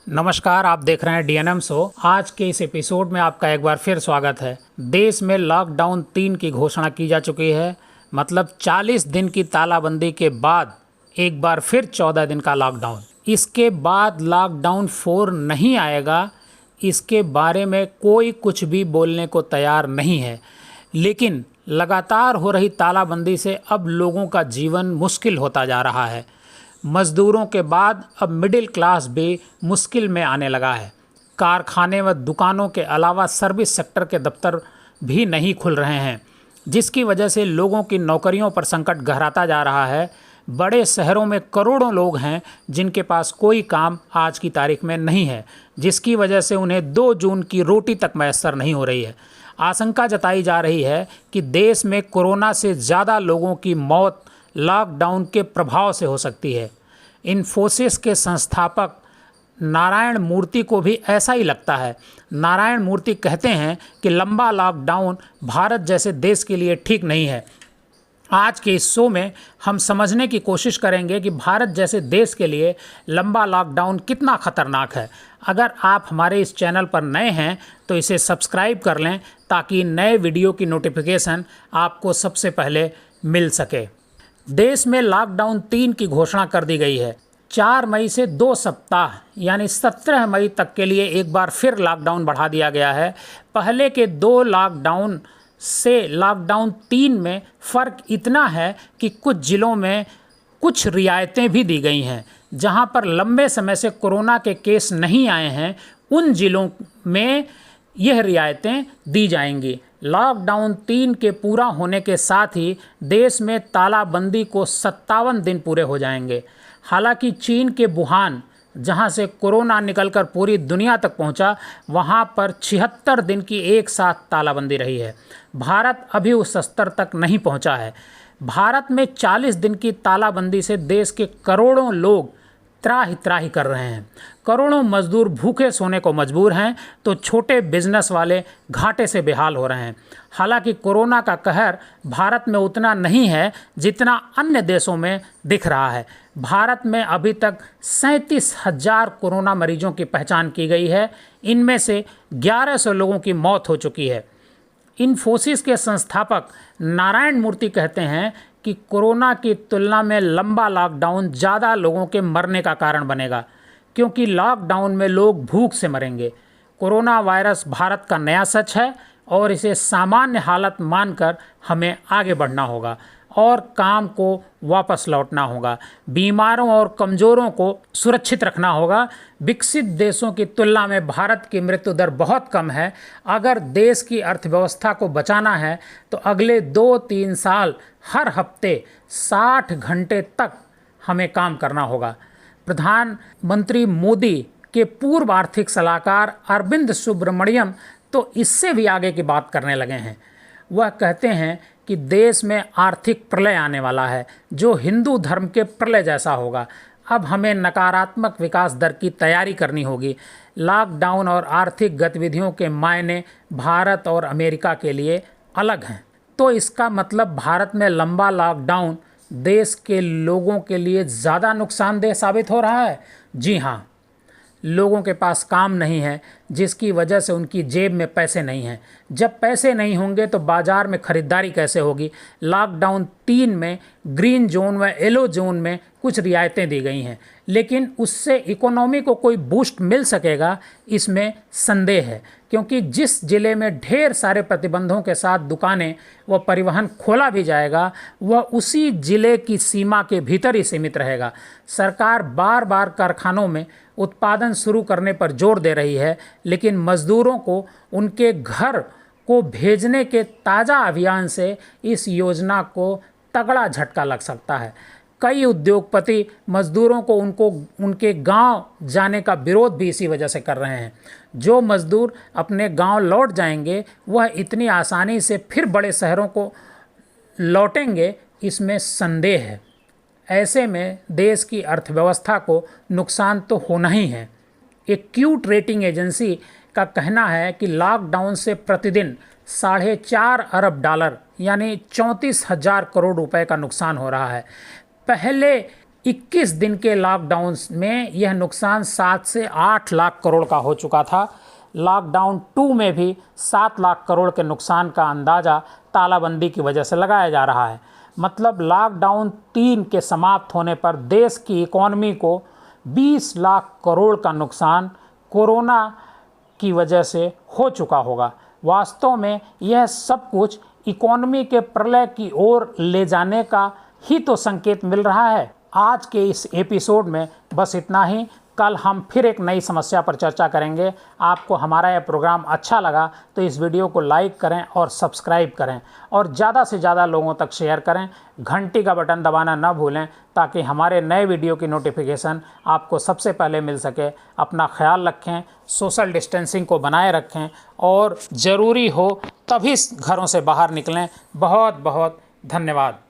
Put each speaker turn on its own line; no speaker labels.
नमस्कार, आप देख रहे हैं डीएनएम शो। आज के इस एपिसोड में आपका एक बार फिर स्वागत है। देश में लॉकडाउन 3 की घोषणा की जा चुकी है। मतलब 40 दिन की तालाबंदी के बाद एक बार फिर 14 दिन का लॉकडाउन। इसके बाद लॉकडाउन 4 नहीं आएगा, इसके बारे में कोई कुछ भी बोलने को तैयार नहीं है। लेकिन लगातार हो रही तालाबंदी से अब लोगों का जीवन मुश्किल होता जा रहा है। मज़दूरों के बाद अब मिडिल क्लास भी मुश्किल में आने लगा है। कारखाने व दुकानों के अलावा सर्विस सेक्टर के दफ्तर भी नहीं खुल रहे हैं, जिसकी वजह से लोगों की नौकरियों पर संकट गहराता जा रहा है। बड़े शहरों में करोड़ों लोग हैं जिनके पास कोई काम आज की तारीख में नहीं है, जिसकी वजह से उन्हें 2 जून की रोटी तक मैसर नहीं हो रही है। आशंका जताई जा रही है कि देश में कोरोना से ज़्यादा लोगों की मौत लॉकडाउन के प्रभाव से हो सकती है। इन्फोसिस के संस्थापक नारायण मूर्ति को भी ऐसा ही लगता है। नारायण मूर्ति कहते हैं कि लंबा लॉकडाउन भारत जैसे देश के लिए ठीक नहीं है। आज के इस शो में हम समझने की कोशिश करेंगे कि भारत जैसे देश के लिए लंबा लॉकडाउन कितना खतरनाक है। अगर आप हमारे इस चैनल पर नए हैं तो इसे सब्सक्राइब कर लें ताकि नए वीडियो की नोटिफिकेशन आपको सबसे पहले मिल सके। देश में लॉकडाउन 3 की घोषणा कर दी गई है। 4 मई से 2 सप्ताह यानी 17 मई तक के लिए एक बार फिर लॉकडाउन बढ़ा दिया गया है। पहले के 2 लॉकडाउन से लॉकडाउन 3 में फ़र्क इतना है कि कुछ ज़िलों में कुछ रियायतें भी दी गई हैं। जहां पर लंबे समय से कोरोना के केस नहीं आए हैं, उन ज़िलों में यह रियायतें दी जाएंगी। लॉकडाउन 3 के पूरा होने के साथ ही देश में तालाबंदी को 57 दिन पूरे हो जाएंगे। हालांकि चीन के वुहान, जहां से कोरोना निकलकर पूरी दुनिया तक पहुंचा, वहां पर 76 दिन की एक साथ तालाबंदी रही है। भारत अभी उस स्तर तक नहीं पहुंचा है। भारत में 40 दिन की तालाबंदी से देश के करोड़ों लोग त्राहि त्राहि कर रहे हैं। करोड़ों मजदूर भूखे सोने को मजबूर हैं तो छोटे बिजनेस वाले घाटे से बेहाल हो रहे हैं। हालांकि कोरोना का कहर भारत में उतना नहीं है जितना अन्य देशों में दिख रहा है। भारत में अभी तक 37,000 कोरोना मरीजों की पहचान की गई है। इनमें से 1100 लोगों की मौत हो चुकी है। इन्फोसिस के संस्थापक नारायण मूर्ति कहते हैं कि कोरोना की तुलना में लंबा लॉकडाउन ज़्यादा लोगों के मरने का कारण बनेगा, क्योंकि लॉकडाउन में लोग भूख से मरेंगे। कोरोना वायरस भारत का नया सच है और इसे सामान्य हालत मानकर हमें आगे बढ़ना होगा और काम को वापस लौटना होगा। बीमारों और कमज़ोरों को सुरक्षित रखना होगा। विकसित देशों की तुलना में भारत की मृत्यु दर बहुत कम है। अगर देश की अर्थव्यवस्था को बचाना है तो अगले 2-3 साल हर हफ्ते 60 घंटे तक हमें काम करना होगा। प्रधानमंत्री मोदी के पूर्व आर्थिक सलाहकार अरविंद सुब्रमण्यम तो इससे भी आगे की बात करने लगे हैं। वह कहते हैं कि देश में आर्थिक प्रलय आने वाला है, जो हिंदू धर्म के प्रलय जैसा होगा। अब हमें नकारात्मक विकास दर की तैयारी करनी होगी। लॉकडाउन और आर्थिक गतिविधियों के मायने भारत और अमेरिका के लिए अलग हैं। तो इसका मतलब भारत में लंबा लॉकडाउन देश के लोगों के लिए ज़्यादा नुकसानदेह साबित हो रहा है। जी हाँ, लोगों के पास काम नहीं है, जिसकी वजह से उनकी जेब में पैसे नहीं हैं। जब पैसे नहीं होंगे तो बाज़ार में ख़रीदारी कैसे होगी। लॉकडाउन 3 में ग्रीन जोन व येलो जोन में कुछ रियायतें दी गई हैं, लेकिन उससे इकोनॉमी को कोई बूस्ट मिल सकेगा, इसमें संदेह है। क्योंकि जिस ज़िले में ढेर सारे प्रतिबंधों के साथ दुकानें व परिवहन खोला भी जाएगा, वह उसी ज़िले की सीमा के भीतर ही सीमित रहेगा। सरकार बार बार कारखानों में उत्पादन शुरू करने पर जोर दे रही है, लेकिन मज़दूरों को उनके घर को भेजने के ताज़ा अभियान से इस योजना को तगड़ा झटका लग सकता है। कई उद्योगपति मज़दूरों को उनके गांव जाने का विरोध भी इसी वजह से कर रहे हैं। जो मज़दूर अपने गांव लौट जाएंगे, वह इतनी आसानी से फिर बड़े शहरों को लौटेंगे, इसमें संदेह है। ऐसे में देश की अर्थव्यवस्था को नुकसान तो होना ही है। एक क्यूट रेटिंग एजेंसी का कहना है कि लॉकडाउन से प्रतिदिन 4.5 अरब डॉलर यानी 34,000 करोड़ रुपए का नुकसान हो रहा है। पहले 21 दिन के लॉकडाउन में यह नुकसान 7 से 8 लाख करोड़ का हो चुका था। लॉकडाउन 2 में भी 7 लाख करोड़ के नुकसान का अंदाज़ा तालाबंदी की वजह से लगाया जा रहा है। मतलब लॉकडाउन 3 के समाप्त होने पर देश की इकॉनमी को 20 लाख करोड़ का नुकसान कोरोना की वजह से हो चुका होगा। वास्तव में यह सब कुछ इकॉनमी के प्रलय की ओर ले जाने का ही तो संकेत मिल रहा है। आज के इस एपिसोड में बस इतना ही। कल हम फिर एक नई समस्या पर चर्चा करेंगे। आपको हमारा यह प्रोग्राम अच्छा लगा तो इस वीडियो को लाइक करें और सब्सक्राइब करें और ज़्यादा से ज़्यादा लोगों तक शेयर करें। घंटी का बटन दबाना न भूलें ताकि हमारे नए वीडियो की नोटिफिकेशन आपको सबसे पहले मिल सके। अपना ख्याल रखें, सोशल डिस्टेंसिंग को बनाए रखें और ज़रूरी हो तभी घरों से बाहर निकलें। बहुत बहुत धन्यवाद।